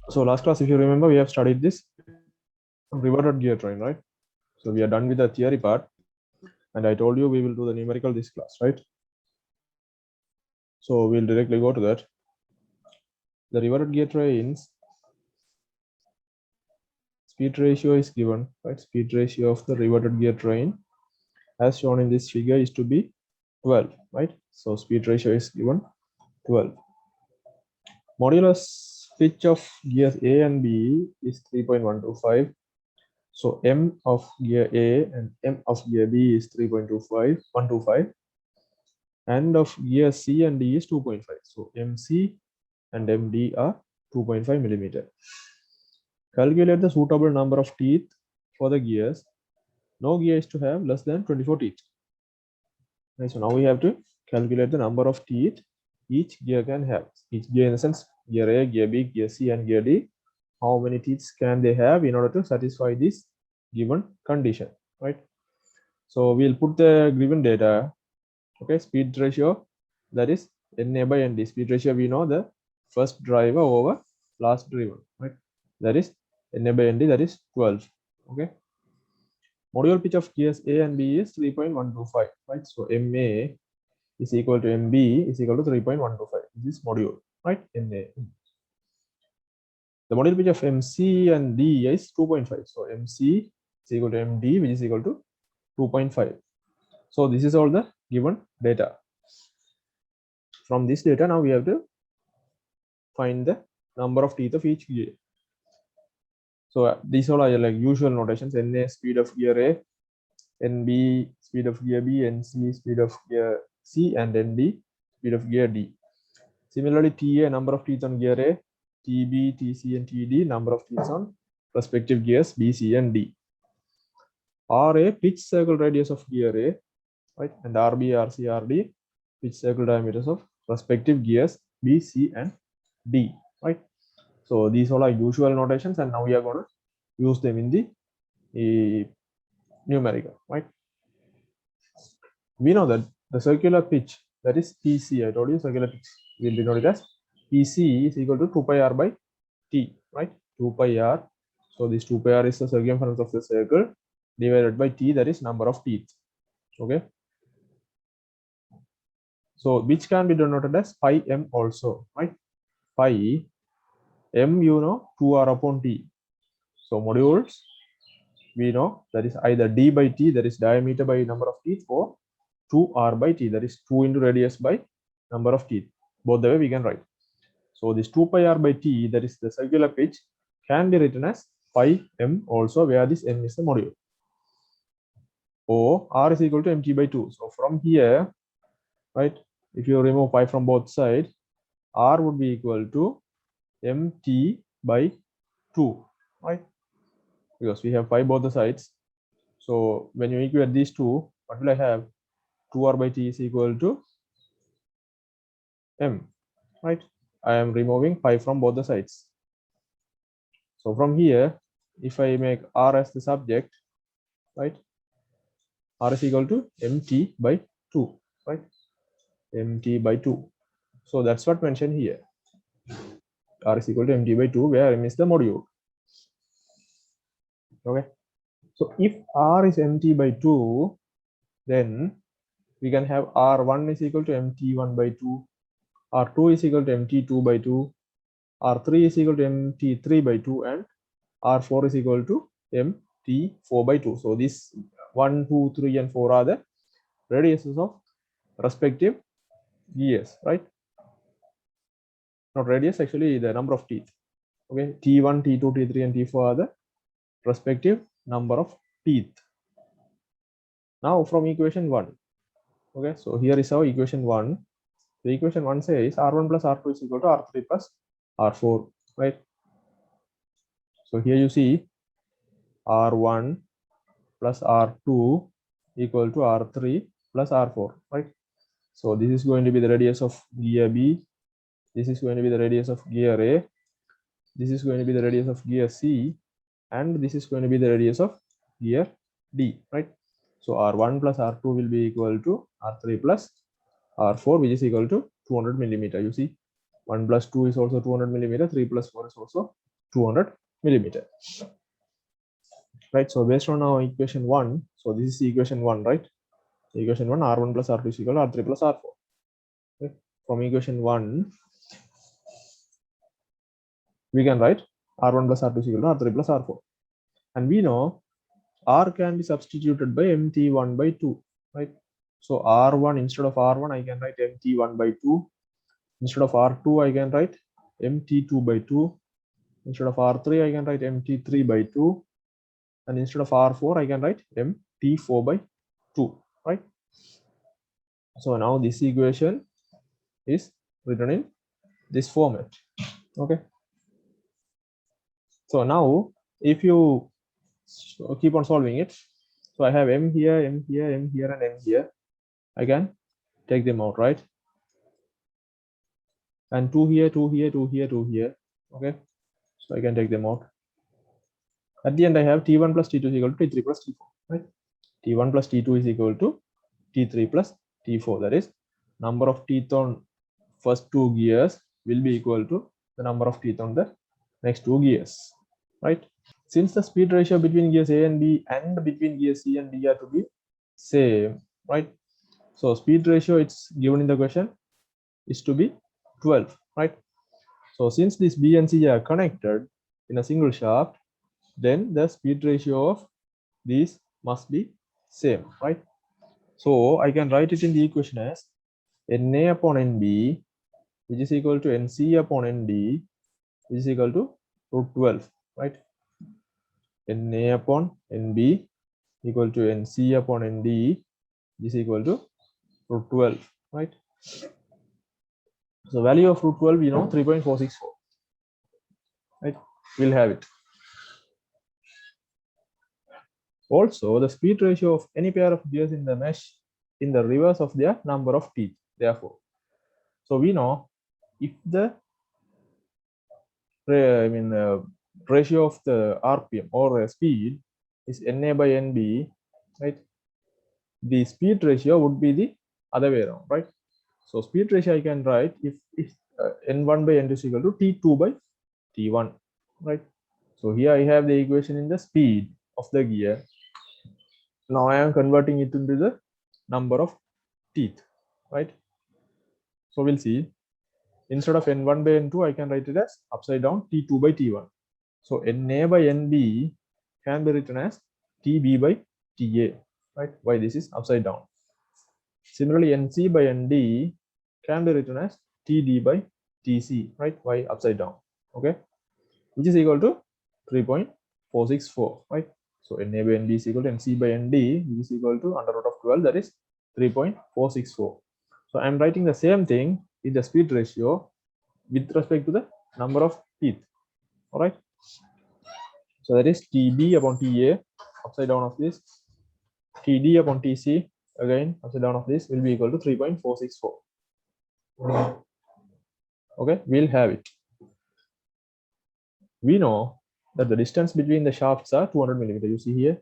So last class, if you remember, we have studied this reverted gear train, right? So we are done with the theory part, and I told you we will do the numerical this class, right? So we'll directly go to that. The reverted gear trains speed ratio is given, right? Speed ratio of the reverted gear train as shown in this figure is to be 12, right? So speed ratio is given 12. Modulus pitch of gears A and B is 3.125. So M of gear A and M of gear B is 3.125, and of gear C and D is 2.5. So MC and MD are 2.5 millimeter. Calculate the suitable number of teeth for the gears. No gear is to have less than 24 teeth. Right, so now we have to calculate the number of teeth each gear can have. Each gear in the sense gear A, gear B, gear C, and gear D. How many teeth can they have in order to satisfy this given condition, right? So we'll put the given data. Okay, speed ratio, that is NA by ND. Speed ratio, we know the first driver over last driven, right? That is NA by ND, that is 12. Okay. Module pitch of gears A and B is 3.125, right? So MA is equal to MB is equal to 3.125. This is module, right? NA. The module pitch of MC and D is 2.5. So MC is equal to MD, which is equal to 2.5. So this is all the given data. From this data, now we have to find the number of teeth of each gear. So these all are like usual notations: NA speed of gear A, NB speed of gear B, NC speed of gear C, and ND speed of gear D. Similarly, TA number of teeth on gear A, TB, TC, and TD number of teeth on respective gears B, C, and D. RA pitch circle radius of gear A, right, and RB, RC, RD pitch circle diameters of respective gears B, C, and D, right? So these all are usual notations, and now we are going to use them in the numerical, right? We know that the circular pitch, that is PC, I told you circular pitch will denote it as PC is equal to 2 pi r by T, right? 2 pi r. So this 2 pi r is the circumference of the circle divided by T, that is number of teeth. Okay. So which can be denoted as pi m also, right? Pi m, you know, 2r upon T. So modules, we know that is either d by T, that is diameter by number of teeth, or 2r by T, that is 2 into radius by number of teeth. Both the way we can write. So this 2 pi r by T, that is the circular pitch, can be written as pi m also, where this m is the module. Or r is equal to mt by 2. So from here, right, if you remove pi from both sides, r would be equal to mt by 2, right? Because we have pi both the sides. So when you equate these two, what will I have? 2r by T is equal to m, right? I am removing pi from both the sides. So from here, if I make r as the subject, right, r is equal to mt by 2, right? Mt by 2. So that's what mentioned here. R is equal to mt by 2, where m is the module. Okay. So if r is mt by 2, then we can have r1 is equal to mt1 by 2, r2 is equal to mt2 by 2, r3 is equal to mt3 by 2, and r4 is equal to mt4 by 2. So this 1, 2, 3, and 4 are the radiuses of respective gears, right? Not radius, actually the number of teeth. Okay, T1, T2, T3, and T4 are the respective number of teeth. Now from equation 1, okay, so here is our equation 1. The equation 1 says R1 plus R2 is equal to R3 plus R4, right? So here you see R1 plus R2 equal to R3 plus R4, right? So this is going to be the radius of gear B. This is going to be the radius of gear A. This is going to be the radius of gear C. And this is going to be the radius of gear D, right? So R1 plus R2 will be equal to R3 plus R4, which is equal to 200 millimeter. You see, 1 plus 2 is also 200 millimeter, 3 plus 4 is also 200 millimeter. Right, so based on our equation 1, so this is equation 1, right? Equation 1, R1 plus R2 is equal to R3 plus R4. Okay. From equation 1, we can write R1 plus R2 is equal to R3 plus R4. And we know R can be substituted by MT1 by 2, right? So R1, instead of R1, I can write MT1 by 2. Instead of R2, I can write MT2 by 2. Instead of R3, I can write MT3 by 2. And instead of R4, I can write MT4 by 2, right? So now this equation is written in this format. Okay. So now if you keep on solving it, so I have M here, M here, M here, and M here. I can take them out, right? And 2 here, 2 here, 2 here, 2 here. Okay. So I can take them out. At the end, I have T1 plus T2 is equal to T3 plus T4, right? T1 plus T2 is equal to T3 plus T4. That is, number of teeth on first 2 gears will be equal to the number of teeth on the next 2 gears, right? Since the speed ratio between gears A and B and between gears C and D are to be same, right? So speed ratio, it's given in the question, is to be 12, right? So since this B and C are connected in a single shaft, then the speed ratio of these must be same, right? So I can write it in the equation as NA upon NB, which is equal to NC upon ND, which is equal to root 12, right? NA upon NB equal to NC upon ND, which is equal to root 12, right? So value of root 12, 3.464, right? We'll have it. Also, the speed ratio of any pair of gears in the mesh in the reverse of their number of teeth, therefore. So we know if the ratio of the RPM or speed is NA by NB, right? The speed ratio would be the other way around, right? So speed ratio I can write if N1 by N2 is equal to T2 by T1, right? So here I have the equation in the speed of the gear. Now I am converting it into the number of teeth, right? So we'll see. Instead of N1 by N2, I can write it as upside down T2 by T1. So NA by NB can be written as TB by TA, right? Why this is upside down. Similarly, NC by ND can be written as TD by TC, right? Why upside down? Okay, which is equal to 3.464, right? So NA by NB is equal to NC by ND, which is equal to under root of 12, that is 3.464. So I'm writing the same thing in the speed ratio with respect to the number of teeth. All right. So that is TB upon TA, upside down of this. TD upon TC, again upside down of this, will be equal to 3.464. Okay, we'll have it. We know that the distance between the shafts are 200 millimeter. You see here,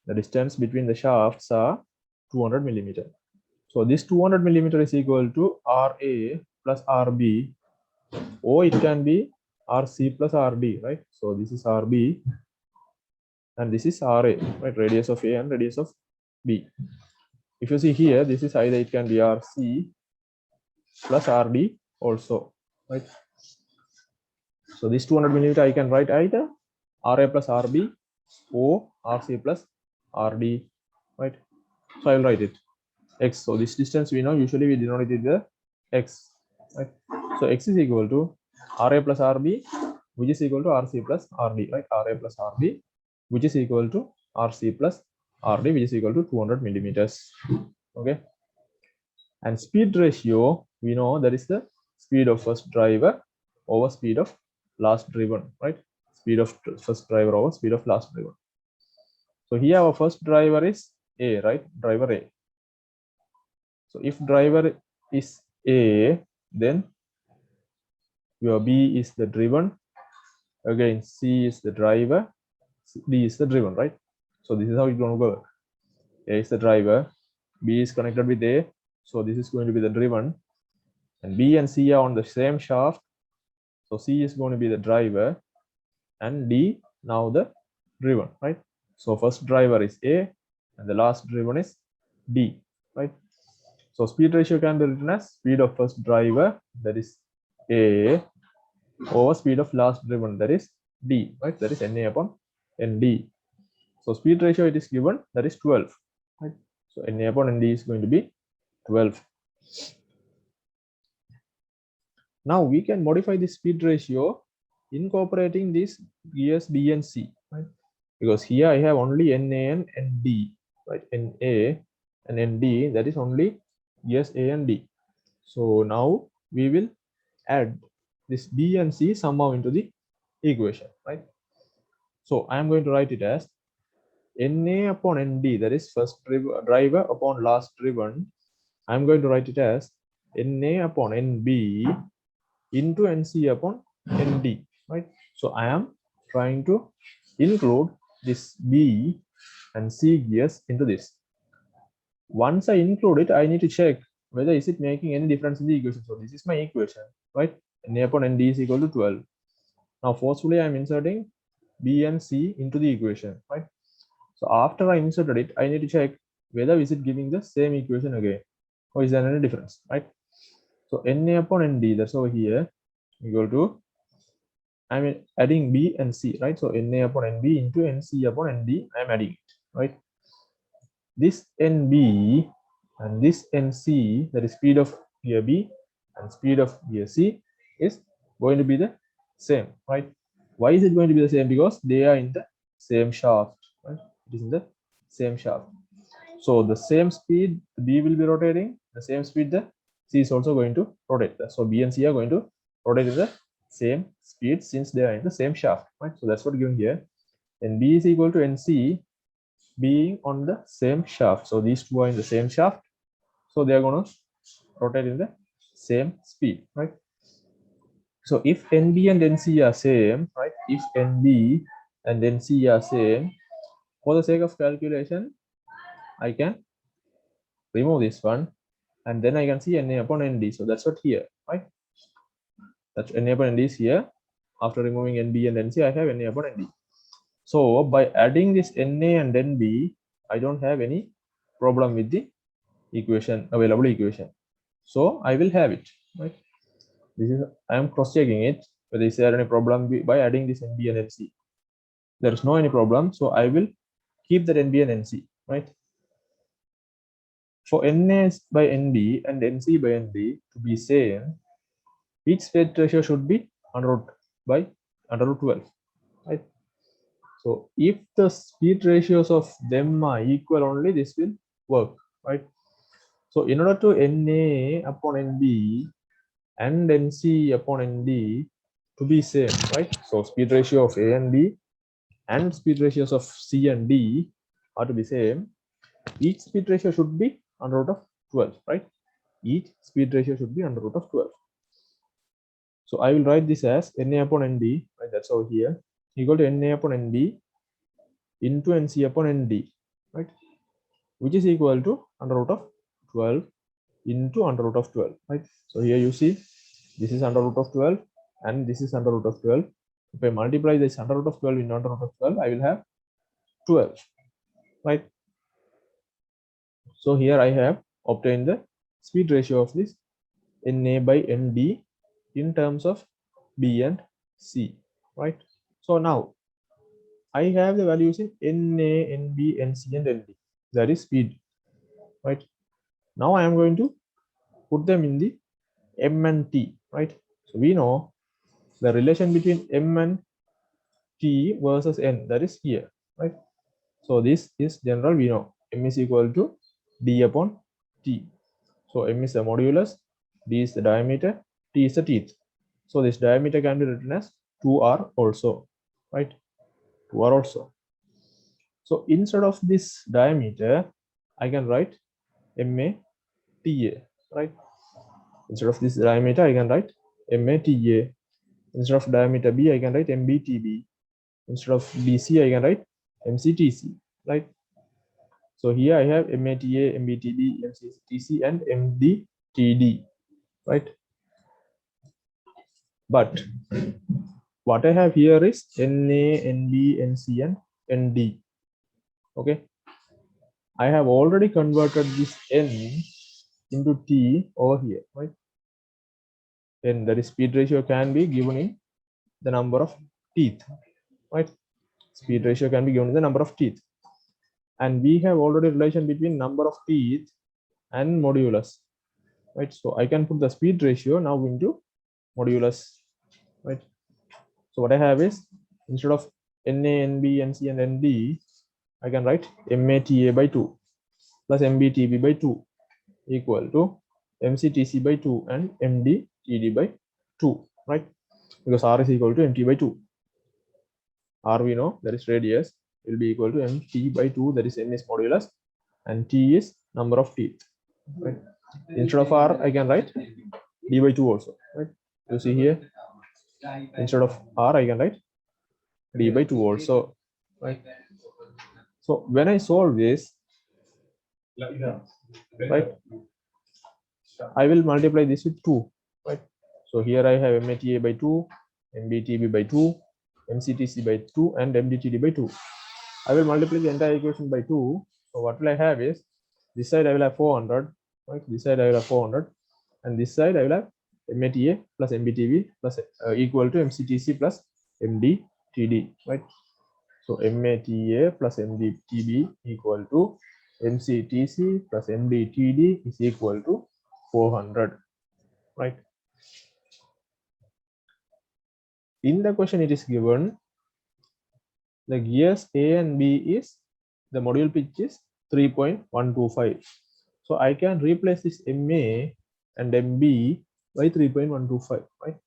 the distance between the shafts are 200 millimeter. So this 200 millimeter is equal to RA plus RB, or it can be RC plus RD, right? So this is RB and this is RA, right? Radius of A and radius of B. If you see here, this is either it can be RC plus RD also, right? So this 200 millimeter I can write either RA plus RB or RC plus RD, right? So I will write it X. So this distance we know, usually we denote it with the X, right? So X is equal to RA plus RB, which is equal to RC plus RD, right? RA plus RB, which is equal to RC plus RD, which is equal to 200 millimeters. Okay. And speed ratio, we know that is the speed of first driver over speed of last driven, right? Speed of first driver over speed of last driven. So here our first driver is A, right? Driver A. So if driver is A, then your B is the driven. Again, C is the driver. D is the driven, right? So this is how it's going to work. A is the driver. B is connected with A. So this is going to be the driven. And B and C are on the same shaft. So C is going to be the driver. and D now the driven, right? So first driver is A and the last driven is D, right? So speed ratio can be written as speed of first driver, that is A, over speed of last driven, that is D, right? That is NA upon ND. So speed ratio it is given, that is 12, right? So NA upon ND is going to be 12. Now we can modify the speed ratio incorporating these gears B and C, right? Because here I have only NA and ND, right? NA and ND, that is only gears A and D. So now we will add this B and C somehow into the equation, right? So I am going to write it as NA upon ND, that is first driver upon last driven. I am going to write it as NA upon NB into NC upon ND, right? So I am trying to include this B and C gears into this. Once I include it, I need to check whether is it making any difference in the equation. So this is my equation, right? NA upon ND is equal to 12. Now forcefully I am inserting B and C into the equation, right? So after I inserted it, I need to check whether is it giving the same equation again, or is there any difference, right? So NA upon ND, that's over here, equal to, I'm adding B and C, right? So NA upon NB into NC upon ND, I'm adding it, right? This NB and this NC, that is speed of gear B and speed of gear C, is going to be the same, right? Why is it going to be the same? Because they are in the same shaft, right? It is in the same shaft. So the same speed B will be rotating, the same speed the C is also going to rotate. So B and C are going to rotate at the same speed since they are in the same shaft, right? So that's what given here. And B is equal to NC being on the same shaft. So these two are in the same shaft. So they are going to rotate in the same speed, right? So if NB and NC are same, right? If NB and NC are same, for the sake of calculation, I can remove this one and then I can see NA upon ND. So that's what here, right? That's NA upon ND is here. After removing NB and NC, I have NA upon ND. So by adding this NA and NB, I don't have any problem with the equation, available equation. So I will have it, right? This is, I am cross-checking it, whether is there any problem by adding this NB and NC. There is no any problem, so I will keep that NB and NC, right? For NA by NB and NC by ND to be same, each speed ratio should be under root by under root 12, right? So if the speed ratios of them are equal only, this will work, right? So in order to NA upon NB and NC upon ND to be same, right? So speed ratio of A and B and speed ratios of C and D are to be same. Each speed ratio should be under root of 12, right? Each speed ratio should be under root of 12. So I will write this as NA upon ND, right? That's over here, equal to NA upon NB into NC upon ND, right? Which is equal to under root of 12 into under root of 12, right? So here you see this is under root of 12 and this is under root of 12. If I multiply this under root of 12 into under root of 12, I will have 12, right? So here I have obtained the speed ratio of this NA by ND in terms of B and C, right? So now I have the values in NA, NB, NC, and ND. That is speed, right? Now I am going to put them in the M and T, right? So we know the relation between M and T versus N, that is here, right? So this is general, we know M is equal to D upon T. So M is the modulus, D is the diameter, T is the teeth. So this diameter can be written as 2R also, right? 2R also. So instead of this diameter, I can write MATA, right? Instead of this diameter, I can write MATA. Instead of diameter B, I can write MBTB. Instead of BC, I can write MCTC, right? So here I have MATA, MBTB, MCTC, and MDTD, right? But what I have here is NA, NB, NC, and ND. Okay, I have already converted this N into T over here, right? Then that is speed ratio can be given in the number of teeth, right? Speed ratio can be given in the number of teeth, and we have already relation between number of teeth and modulus, right? So I can put the speed ratio now into modulus, right? So what I have is, instead of NA, NB, NC, and ND, I can write MATA by 2 plus MBTB by 2 equal to MCTC by 2 and MDTD by 2, right? Because R is equal to MT by 2. R we know, that is radius, will be equal to MT by 2, that is N is modulus, and T is number of teeth, right? Instead of R, I can write D by 2 also, right? You see here, instead of R, I can write D by 2 also, right? So when I solve this, right, I will multiply this with 2, right? So here I have MATA by 2, MBTB by 2, MCTC by 2, and MDTD by 2. I will multiply the entire equation by 2. So what will I have is, this side I will have 400, right? This side I will have 400, and this side I will have MATA plus MBTB plus equal to MCTC plus MDTD, right? So MATA plus MDTB equal to MCTC plus MDTD is equal to 400, right? In the question it is given the gears A and B is, the module pitch is 3.125. So I can replace this MA and MB by 3.125, right?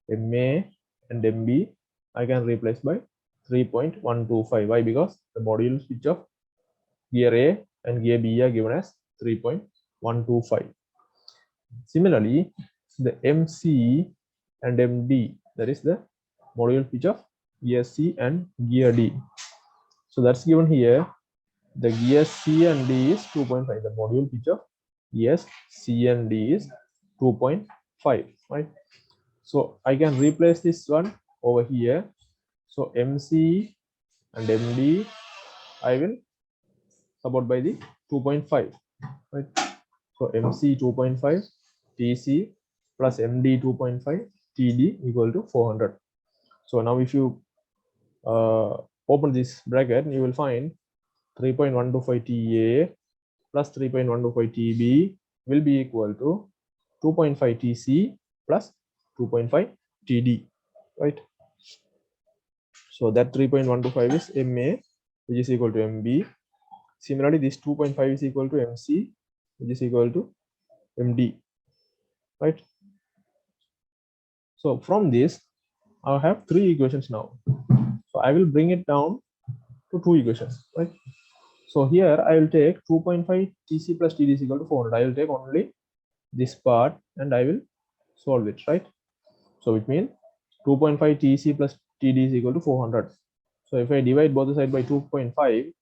MA and MB I can replace by 3.125. Why? Because the module pitch of gear A and gear B are given as 3.125. Similarly, the MC and MD, that is the module pitch of gear C and gear D. So that's given here. The gear C and D is 2.5. The module pitch of gears C and D is 2.5, right? So I can replace this one over here. So MC and MD I will support by the 2.5, right? So MC 2.5, TC plus MD 2.5, TD equal to 400. So now if you open this bracket, you will find 3.125 TA plus 3.125 TB will be equal to 2.5 TC plus 2.5 TD, right? So that 3.125 is MA, which is equal to MB. Similarly, this 2.5 is equal to MC, which is equal to MD, right? So from this, I have 3 equations now. So I will bring it down to 2 equations, right? So here I will take 2.5 TC plus TD is equal to 400. I will take only this part and I will solve it, right? So it means 2.5 TC plus TD is equal to 400. So if I divide both the sides by 2.5,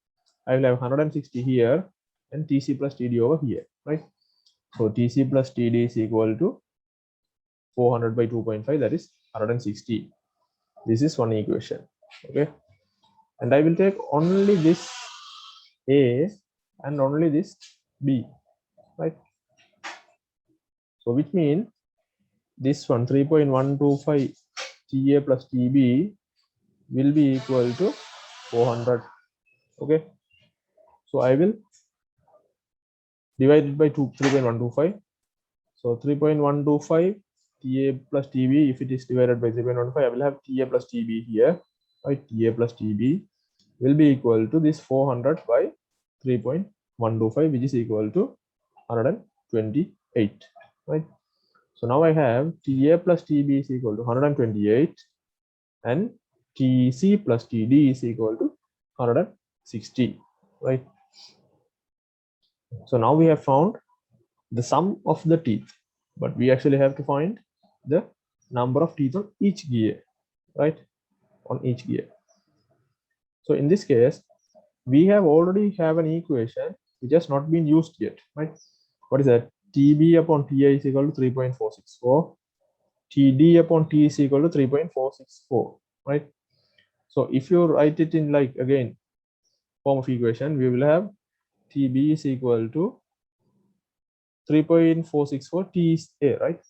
I will have 160 here and TC plus TD over here, right? So TC plus TD is equal to 400 by 2.5, that is 160. This is one equation, okay? And I will take only this A and only this B, right? So which means this one 3.125 TA plus TB will be equal to 400, okay? So I will divide it by 3.125. So 3.125 TA plus TB, if it is divided by 3.15, I will have TA plus TB here, right? TA plus TB will be equal to this 400 by 3.125, which is equal to 128, right? So now I have TA plus TB is equal to 128 and TC plus TD is equal to 160, right? So now we have found the sum of the teeth, but we actually have to find the number of teeth on each gear, right? On each gear. So in this case, we have already have an equation which has not been used yet, right? What is that? TB upon TI is equal to 3.464 TD upon T is equal to 3.464, right? So if you write it in like again form of equation, we will have TB is equal to 3.464 TA, right?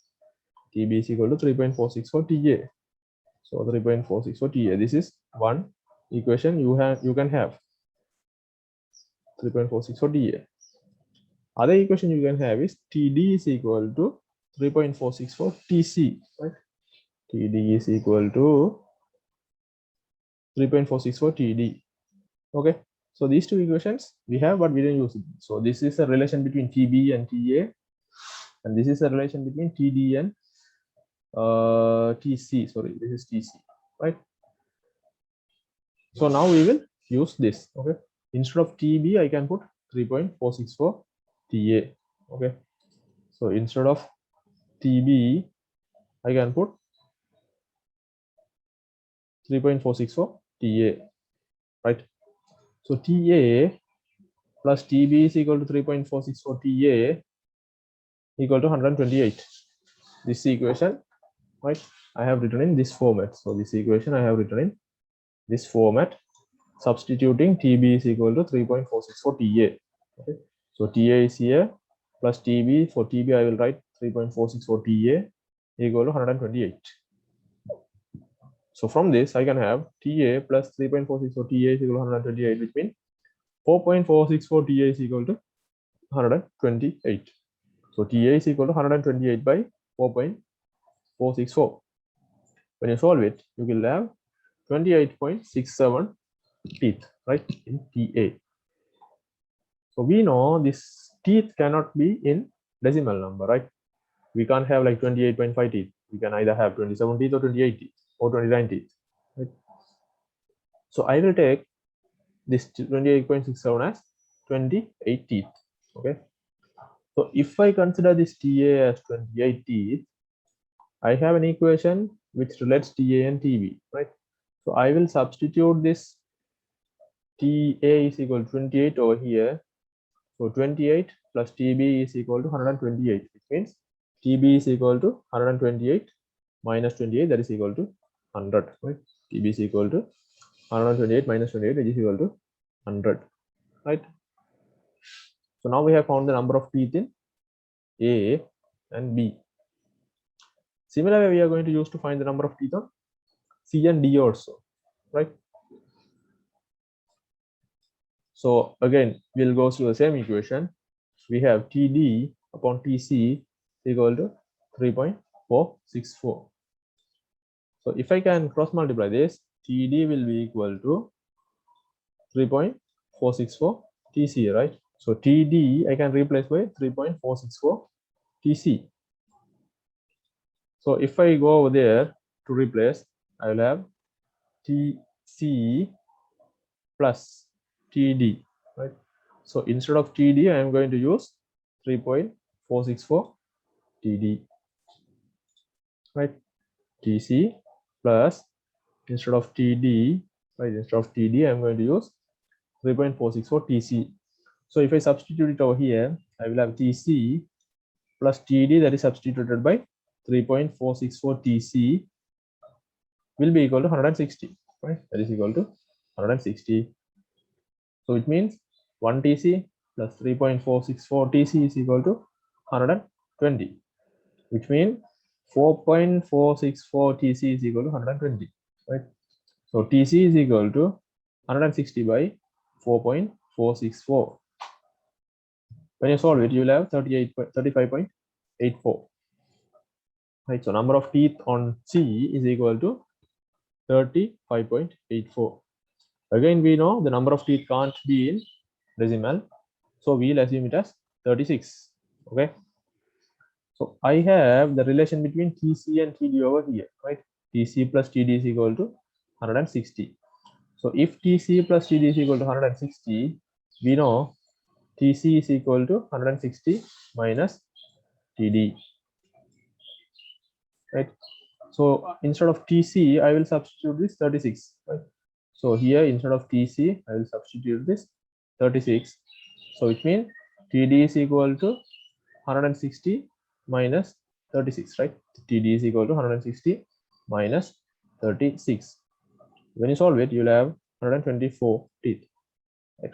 TB is equal to 3.464 TA. So 3.464 TA. This is one equation you can have 3.464 TA. Other equation you can have is TD is equal to 3.464 TC, right? TD is equal to 3.464 TD. Okay, so these two equations we have, but we didn't use it. So this is a relation between TB and TA, and this is a relation between TD and TC. Sorry, this is TC, right? So now we will use this. Okay, instead of TB, I can put 3.464 TA. Okay, so instead of TB, I can put 3.464 TA, right? So TA plus TB is equal to 3.464 TA equal to 128. This equation, right, I have written in this format. So this equation I have written in this format, substituting TB is equal to 3.464 TA. Okay, so TA is here plus TB. For TB I will write 3.464 TA equal to 128. So from this I can have TA plus 3.464 TA is equal to 128, which means 4.464 TA is equal to 128. So TA is equal to 128 by 4.464. When you solve it, you will have 28.67 teeth, right, in TA. So we know this teeth cannot be in decimal number, right? We can't have like 28.5 teeth. We can either have 27 teeth or 28 teeth or 29 teeth, right? So I will take this 28.67 as 28 teeth. Okay, so if I consider this TA as 28 teeth, I have an equation which relates TA and TB, right? So I will substitute this TA is equal to 28 over here. So 28 plus TB is equal to 128, which means TB is equal to 128 minus 28, that is equal to 100, right? TB is equal to 128 minus 28, which is equal to 100, right? So now we have found the number of teeth in A and B. Similarly, we are going to use to find the number of teeth on C and D also, right? So again, we'll go through the same equation. We have TD upon TC equal to 3.464. So if I can cross multiply this, TD will be equal to 3.464 TC, right? So TD I can replace by 3.464 TC. So if I go over there to replace, I will have TC plus TD, right? So instead of TD, I am going to use 3.464 TD, right? TC plus, instead of TD, right? Instead of TD, I am going to use 3.464 TC. So if I substitute it over here, I will have TC plus TD, that is substituted by 3.464 TC, will be equal to 160, right? That is equal to 160. So it means 1 TC plus 3.464 TC is equal to 120, which means 4.464 TC is equal to 120, right? So TC is equal to 160 by 4.464. When you solve it, you will have 35.84. Right, so number of teeth on C is equal to 35.84. Again, we know the number of teeth can't be in decimal, so we'll assume it as 36. Okay, so I have the relation between TC and TD over here, right? TC plus TD is equal to 160. So if TC plus TD is equal to 160, we know TC is equal to 160 minus TD, right? So instead of TC, I will substitute this 36, right? So here instead of TC, I will substitute this 36. So it means TD is equal to 160 minus 36, right? TD is equal to 160 minus 36. When you solve it, you'll have 124 teeth. Right?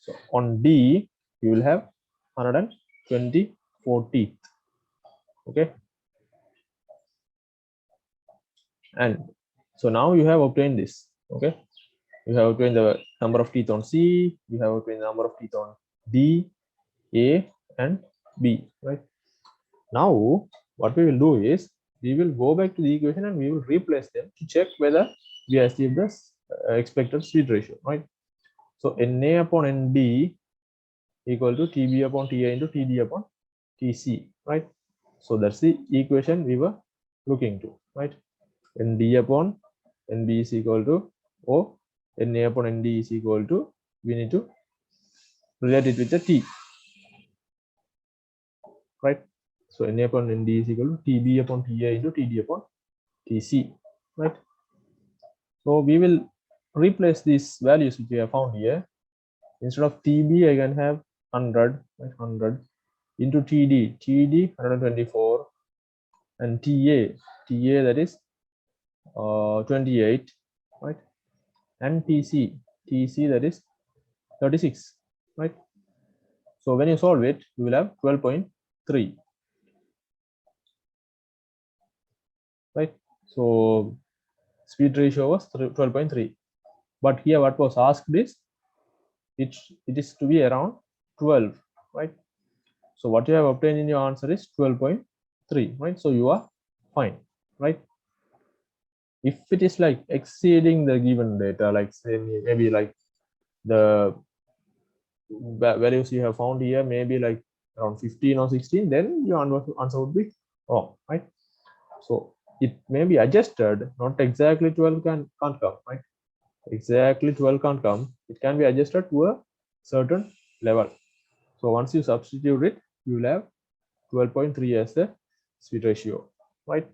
So on D, you will have 124 teeth. Okay. And so now you have obtained this. Okay. You have obtained the number of teeth on C. You have obtained the number of teeth on D, A, and B. Right. Now, what we will do is we will go back to the equation and we will replace them to check whether we achieve the expected speed ratio. Right. So NA upon ND equal to TB upon TA into TD upon TC, right? So that's the equation we were looking to, right? ND upon NB is equal to O, NA upon ND is equal to, we need to relate it with the T, right? So NA upon ND is equal to TB upon TA into TD upon TC, right? So we will replace these values which we have found here. Instead of TB, I can have 100, right? 100 into TD, TD 124, and TA that is 28, right? And TC that is 36, right? So when you solve it, you will have 12.3, right? So speed ratio was 12.3, but here what was asked is it is to be around 12, right? So what you have obtained in your answer is 12.3, right? So you are fine, right? If it is like exceeding the given data, like say maybe like the values you have found here, maybe like around 15 or 16, then your answer would be wrong, right? So it may be adjusted, not exactly 12 can't come, right? Exactly 12 can't come. It can be adjusted to a certain level. So once you substitute it, you will have 12.3 as the speed ratio, right?